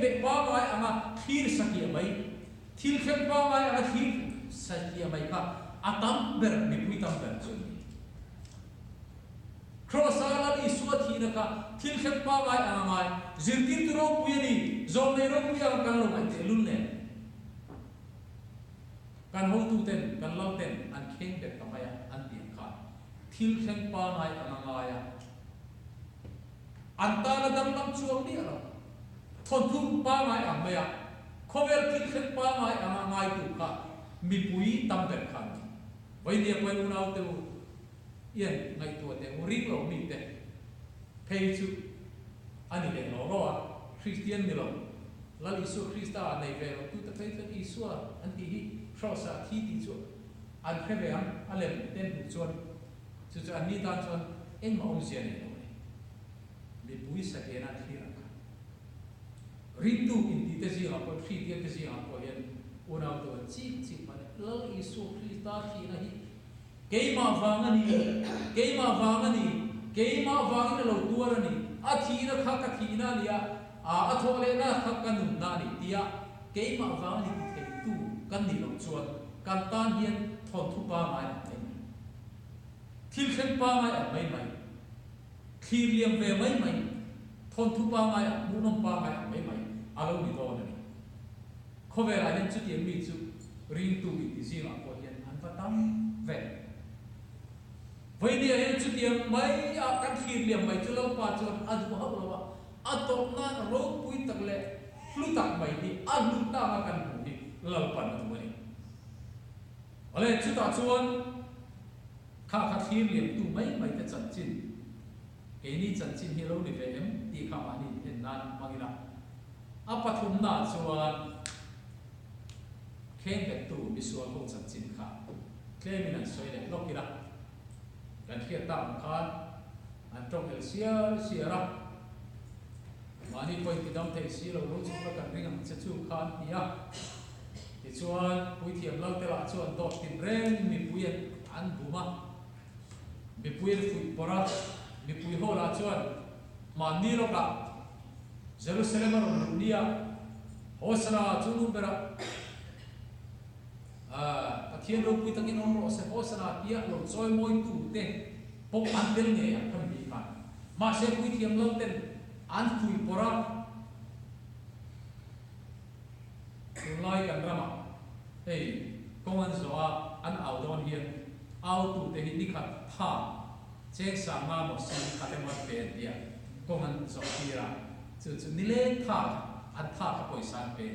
be pa mai anga thir sakia mai thil khem pa mai anga thir sakia mai ka atam ber mi pui tam ber chun cross ala ni suathi na ka thil khem pa mai anga mai zirtin tu ro pui ni zom ne ro pui anga kan lo mai te lun ne kan ho tu ten kan lau ten an khen be ka mai an ti kha thil khem pa mai anga mai antana dam nam chuang ni alo thon thu pa mai am maya khovel thil khen pa mai anga ngai tu kha mi pui tam ber khan vai ni koi unau te yen ngai tu te ring lo mi te phei chu ani le lo lo a christian ni lo la isu krista nei ve lo tu te phei te isu an ti hi crossa thi ti chu an kheve am alem ten chuan chu chu an ni tan chuan en ma om sia ni mi pui sa ke na thira ka rintu in ti te zi ko thi te zi ko yen unau to chi chi pa la isu krista thi na hi ke ma wangani lo tuarani a thi na kha ka thi na lia a thole na kha ka nu na ni tia ke ma wangani te tu kan ni lo chuan kan tan hian thon thu pa mai thil khen pa mai mai mai thir liam ve mai mai thon thu pa mai mu nom pa mai mai mai alo ni do ni khover a hen chu ti mi chu ring tu bi ti zinga ko hian an pa tam ve vai ni hen chu ti mai a kan thir liam mai chu lo pa chu adu ha lo a to na ro pui tak le hlu tak mai ni a hlu ta ma kan hu ni lo pan tu ni ale chu ta chuan kha thir liam tu mai mai ta chan chin ini chanchin hilo ni vem ti khamani ennan magila apathum na chuan khen be tu bisua ko chanchin kha klemin an soile lokira kan khia tam khan an tong el sia mani poi ti dam thei si lo chu kan ring che chu khan tia ti chuan pui thiam lau te la chuan to tin reng mi puyen an buma mi puyen fui pora mi pui ho la chuan mani lo ka Jerusalem ro nia hosana chunu bera pathian ro pui takin on ro se hosana tia lo choi moi tu te pok andel nge ya kan bi ka ma se pui thiam lo ten an pui pora lai kan rama hey kongan zoa an au don hian au tu te hi ni khat tha chek sama mo sin khatemat pe dia kongan zo tira chu ni le tha an tha ka poisan pe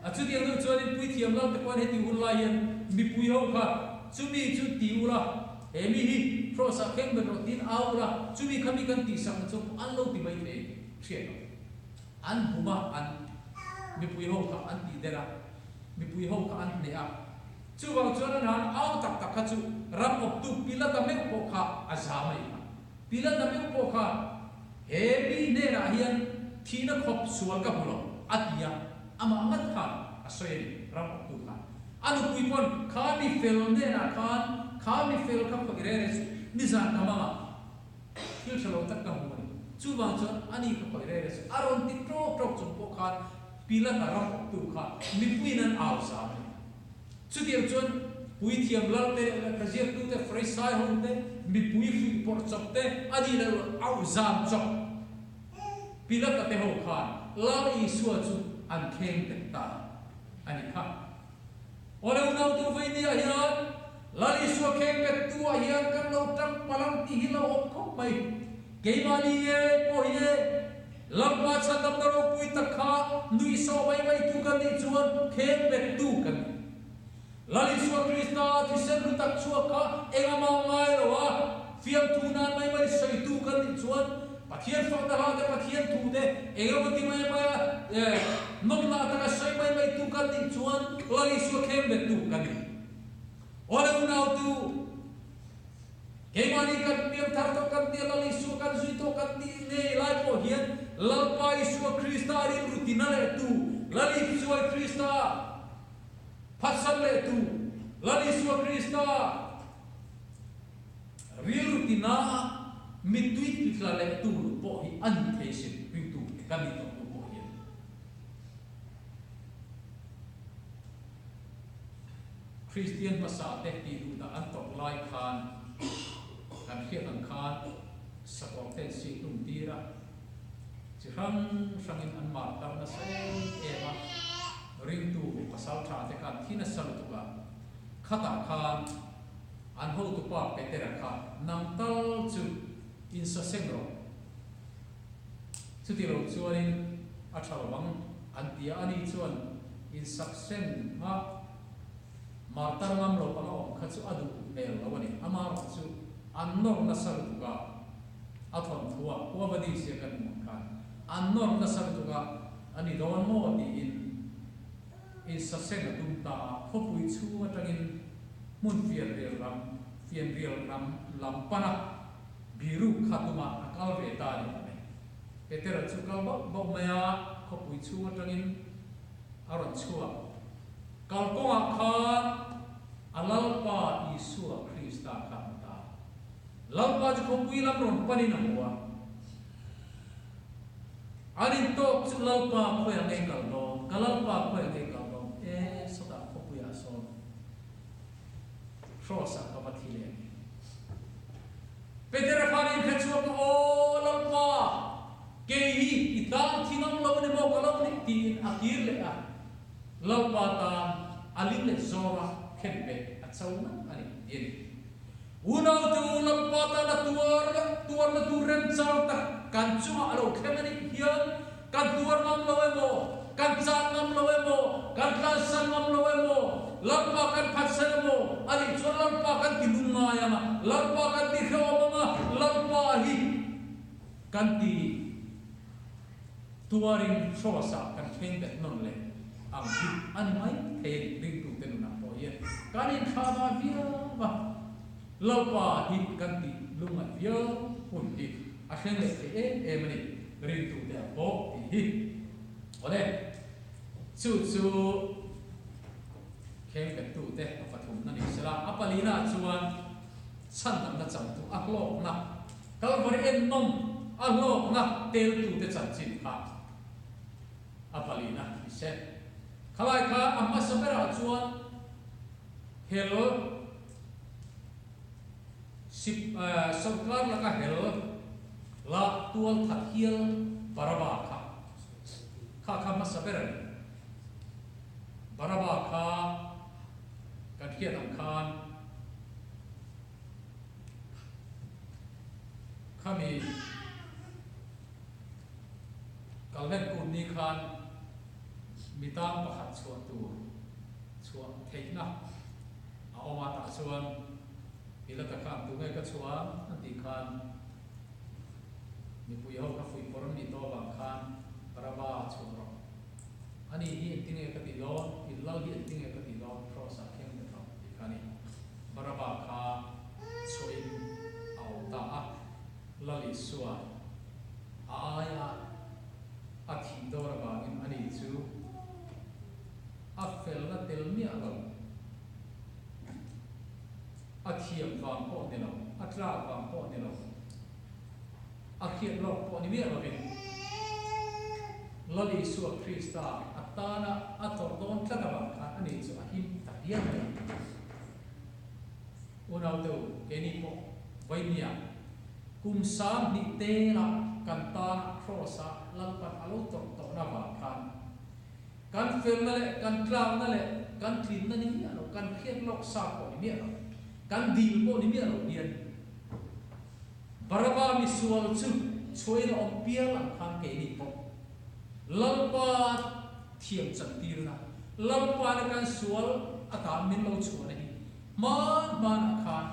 a chu dia no chu ni pui thiam lo te kon he ti hun lai hian mi pui ho kha chu mi chu ti ula he mi hi prosa khem be ro tin au la chu mi khami kan ti sang chu an lo ti mai the thien an huma an mi pui ho kha an ti dera mi pui ho kha an ne a chu wang chuan an han au tak tak kha chu ram op tu pila ta me ko kha azamai pila ta me ko kha he mi ne ra hian thina khop sual ka bulo atia ama ngat kha asoi ram op tu kha anu pui pon kha mi fel ne na kha mi fel ka ko re re ni za na ma thil chalo tak ka mu chu wang chuan ani ka ko re re aron ti tro tro chu ko kha pila ta ram op tu kha mi pui nan au sa chu tiam chuan pui thiam lal te ka ziak tu te fresh sai hon te mi pui fi por chop te ani le au zam chop pila ka te ho khan la i suwa chu an khem te ta ani kha ore unau tu vai ni hian la i suwa khem pe tu hian kan lo tang palang ti hi lo op khop mai ke mani ye po ye lamba cha tam ro pui ta kha nui so vai vai tu kan ni chuan khem pe tu kan Lali suwa Krista ti sen rutak suwa ka enga ma ngai lo wa fiam tu nan mai mai sai tu kan ni chuan pathian fa da ha de pathian tu de enga mati mai mai nok na ta sai mai mai tu kan ni chuan lali suwa khem be tu kan ni ora unau tu ke mani kan piam thar to kan ti lali suwa kan zui to kan ni ne lai po hian lalpai suwa Krista ri rutina le tu lali suwa Krista Pasal le tu lali suwa Krista real tina mitui ti la le tu po hi an thesin ring tu kan ni to Christian masa te ti du da an tok lai khan kan khiat an khan support ten si tum tira chi rang in an mar tar na sai ema ring tu pasal tha te kan thina sal tu ka khata khan an ho tu pa pe te ra kha nam tal chu in sa sengro chu ti lo chuanin a thalwang an tia ani chuan in saksen ma martar ngam lo pala om khachu adu mel lawani ama chu annor na sar tuga athon thuwa wabadi se kan mon khan annor na sar tuga ani don mo ni in saksen tum ta khopui chu atangin mun fian real ram lampana biru khatuma akal ve ta ni petera chu kal ba maya khopui chu atangin aron chua kalkonga khan alalpa Isua Krista kanta lalpa chu khopui lam ron pani na huwa arin to chu lalpa khoya ngai kal no kalalpa khoya ngai kal no sota khopui ason Rosa kapathile petera khanin khachua ko lalpa kehi itam thingam lo ne mo kalam ni tin akir le a lalpa ta alim le zora khenbe achauna ani yen unau tu lalpa ta na tuar na turen chang ta kan chuma alo khemani hian kan tuar ngam lo mo kan chan ngam lo mo kan san ngam lo mo lalpa kan phatsan mo ani chon lalpa kan tilunga ya ma lalpa kan ti khawa ma lalpa hi kan ti tuaring sosa kan khengdet non le ang hi an mai the ring tu ten na po ye kanin khama via ba lalpa hi kan ti lunga via hun hi a kheng le e mani ring tu te po hi ole chu kheng bet tu te pathum na ni sala apalina chuan san na cham tu aklok na kalvari en nom aklok na tel tu te chan chin kha apalina ise khalai kha amma sabera chuan hel sip sarkar la ka hel la tual that hial baraba kha ma sabera baraba kha kan khiat ang khan khami kalven kun ni khan mitang pakhat chuan tu chuan theina a oma ta chuan ilata khan tu ngai ka chuan anti khan mi pui ho ka fui poram ni to bang khan baraba chuan ro ani hi tinge ka ti lo illal hi tinge ka ti lo prosa khem ne ro ikani baraba kha choin au ta a lali suwa aya athi dora ba in ani chu afel na tel mi alo athiam wang po ne lo atra wang po ne lo akhiat lo po ni mi alo bin lali suwa Krista atana atordon tlaka ka ani chu ahim tapian ne unau tu eni po vainia kum sam ni te la kanta krosa lalpan alo to na ba kan fel na le kan tlang na le kan thin na ni alo kan khiat lok sa po ni alo kan dil po ni alo hian baraba mi sual chu choina om pial ang khan ke ni po lalpa thiam chan tir na lalpa na kan sual ata min lo chu na hi man khan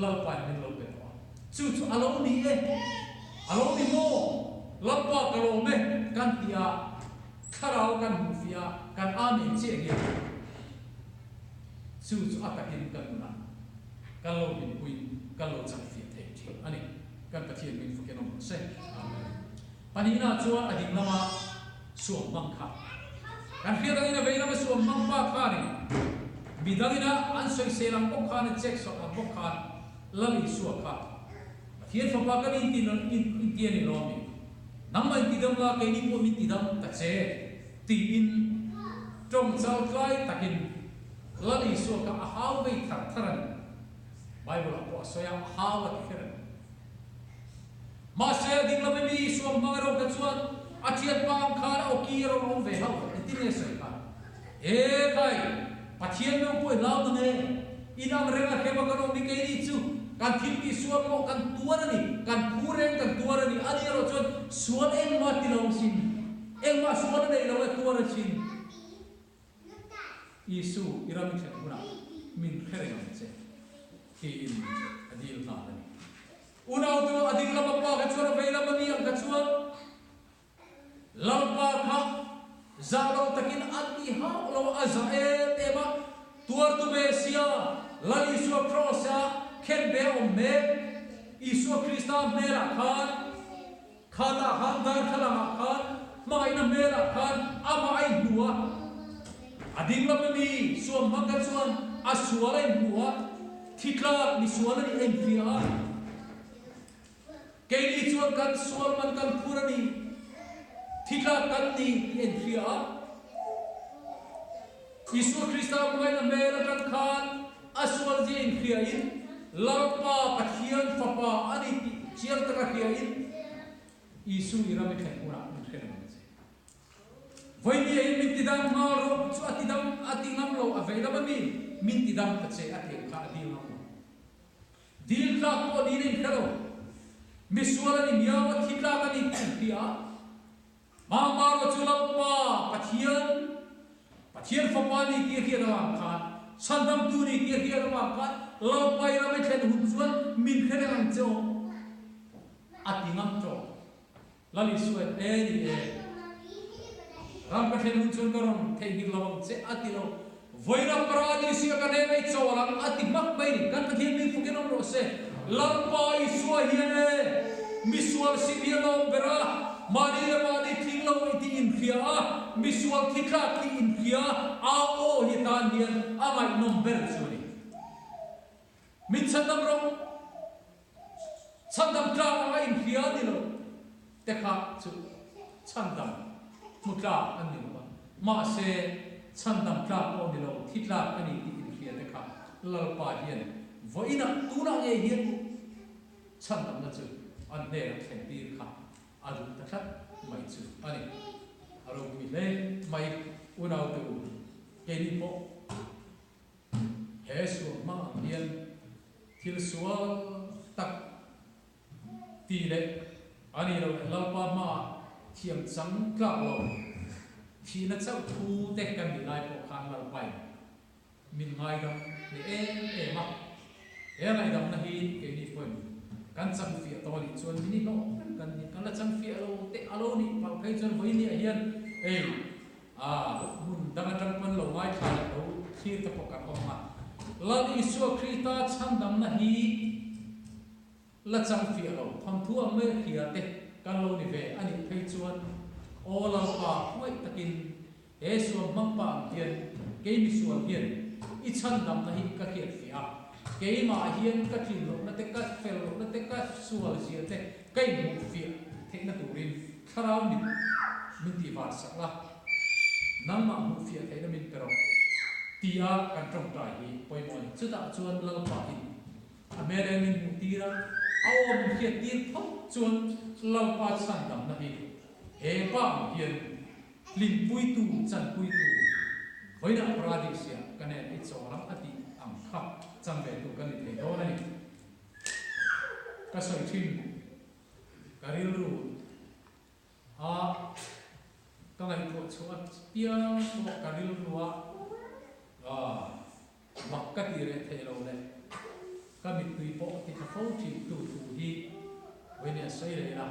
lalpa min lo pe chu alo ni alo ni mo lalpa kalo me kan tia kharau kan mufia kan amin che ge chu atakin kan na kalo min pui kalo chang fi the ani kan pathian min fu kenom se amen panina chuan ading nama suam mang kha kan fiadangina veina ma suam mang pa kha ni bidangina an soi selang bok kha na check so bok kha lali suwa kha thian fa pa kan in tian ni lomi namai tidam la ke ni po mi tidam ta che ti in trong chal kai takin lali so ka how ve thar tharan Bible ko so ya how at khiran ma se ding la mi so mangaro ka chuan athiat pang khar o ki ro ong ve hau etine sai ka e kai pathian no poi lau ne inam renga kheba ka no mi ke ni chu kan thil ki suam mo kan tuarani kan pureng kan tuarani ani ro chuan suan eng ma ti lo sin eng ma suan nei lo tuara sin Isu irami khat guna min khereng che ki in adil na ni unau tu adil la pa ka chuan ve la mani ang ka chuan lampa kha zalo takin ati ha lo aza e tema tuar tu be sia lali su crossa ken be o me Isu Krista mera khan khata han dar khala khan mai na mera khan ama ai nuwa ading la mi so manga chuan asuala nuwa thitla ni suala ni enfia keini chuan kan sual man kan purani thitla kan ni enfia Isu Krista mai na mera kan khan asual je enfia in lalpa pathian papa ani chiar taka khia in Isu irame khakura khena voi ni ai min tidam ngaro chu atidam atingam lo availa ba min tidam ta che ati kha dil no dil la ko ni rin khalo miswala ni miyawa thitla ka ni thia ma maro chu lalpa pathian papa ni ki khia da kha sandam tu ni ki khia da kha lalpa irame khen hun chuan min khena ang cho atingam cho lali suat e ni e ram ka khen hun chun karon thei ni lawang che atilo voira paradi sia ka ne mai cholang ati mak mai kan ka thien mi fuken on ro se lampa I suwa hiane miswal sibialo bera mani thing lo iti in khia miswal thikha ki in khia a o hitan hian amai nom ber chuni min chandam ro chandam kla a in khia ni lo tekha chu chandam mutla ani ba ma se chandam kla ko ni lo thitla ani ti in khia tekha lalpa hian voina tuna nge hian chandam na chu an ne theng tir kha adu takhat mai chu ani aro mi le mai unau tu ke ni po hesu ma hian thil sual tak ti le ani lo lalpa ma thiam chang kla lo thi na chau thu te kan ni lai po khan lar pai min ngai dam ni e ma e ngai dam na hi ke ni point kan chang fi to ni chuan ni no kan la chang fi alo te alo ni pa kai chuan voi ni a hian e mun dang tang pan lo mai kha lo thi ta po kan ma lan Isu Krista chang dam na hi la chang fi alo tham thu am me khia te kan lo ni ve ani phei chuan ola pa hoi takin Yesu mangpa hian ke mi sual hian I chan dam na hi ka khiat fia ke ma hian ka thin lo na te ka fel lo na te ka sual sia te kai mu fia the na turin tharau ni min ti va sakla nam ma mu fia the na min pero tia kan trong tai hi poi mon chu ta chuan lal pa hi amere min mu tira awam khiat tir thok chuan lal pa chan dam na hi he pa hian lin pui tu chan pui tu hoina pradisia kane I choram ati am kha chambe tu kan the do na ni ka soi thin karil ru a ka ngai ko chuat pia ko karil ruwa makkati re the lo le ka mi tui po ti ka fo thi tu tu hi when I say la